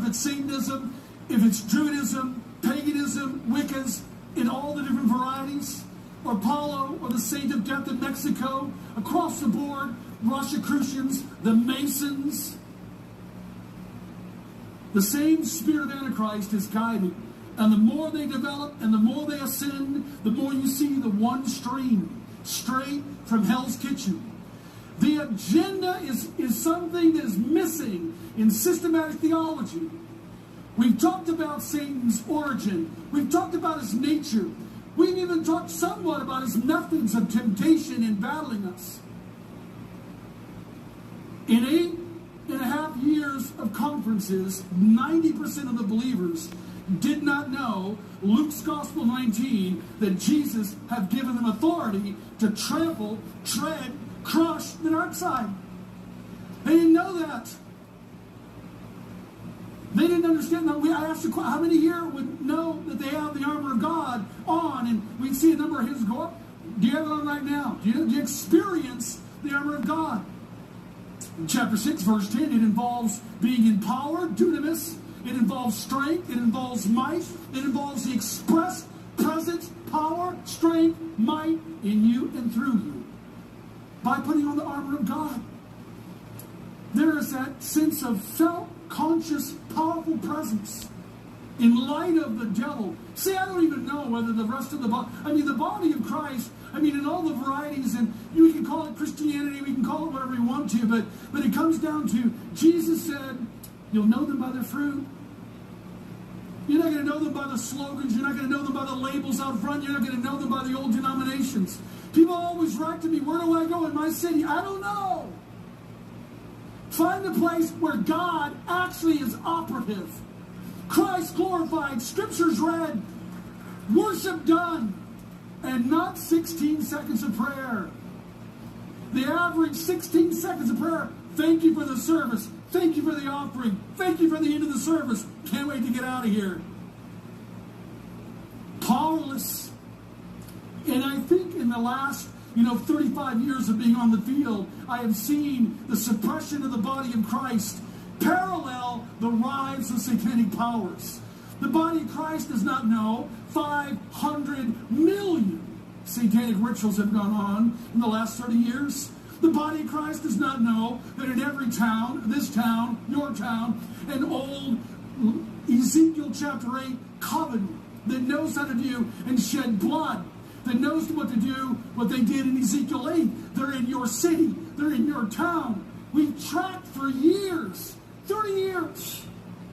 if it's Satanism, if it's Druidism, paganism, Wiccas, in all the different varieties, or Paulo, or the Saint of Death in Mexico, across the board, Rosicrucians, the Masons. The same spirit of Antichrist is guiding. And the more they develop and the more they ascend, the more you see the one stream, straight from Hell's Kitchen. The agenda is something that is missing in systematic theology. We've talked about Satan's origin. We've talked about his nature. We've even talked somewhat about his methods of temptation in battling us. In 8.5 years of conferences, 90% of the believers did not know Luke's Gospel 19, that Jesus had given them authority to trample, tread, crush the dark side. They didn't know that. They didn't understand that. I asked the question, how many here would know that they have the armor of God on? And we see a number of his go up. Do you have it on right now? Do you experience the armor of God? In chapter 6, verse 10, it involves being in power, dunamis. It involves strength. It involves might. It involves the express presence, power, strength, might in you and through you. By putting on the armor of God. There is that sense of felt, conscious, powerful presence in light of the devil. See, I don't even know whether the rest of the body, the body of Christ, in all the varieties, and you can call it Christianity, we can call it whatever you want to, but it comes down to, Jesus said, you'll know them by their fruit. You're not going to know them by the slogans. You're not going to know them by the labels out front. You're not going to know them by the old denominations. People always write to me, where do I go in my city? I don't know. Find a place where God actually is operative. Christ glorified, scriptures read, worship done, and not 16 seconds of prayer. The average 16 seconds of prayer. Thank you for the service. Thank you for the offering. Thank you for the end of the service. Can't wait to get out of here. Powerless. And I think in the last 35 years of being on the field, I have seen the suppression of the body of Christ parallel the rise of satanic powers. The body of Christ does not know 500 million satanic rituals have gone on in the last 30 years. The body of Christ does not know that in every town, this town, your town, an old Ezekiel chapter 8 covenant that knows how to do and shed blood, that knows what to do, what they did in Ezekiel 8. They're in your city. They're in your town. We've tracked for years, 30 years,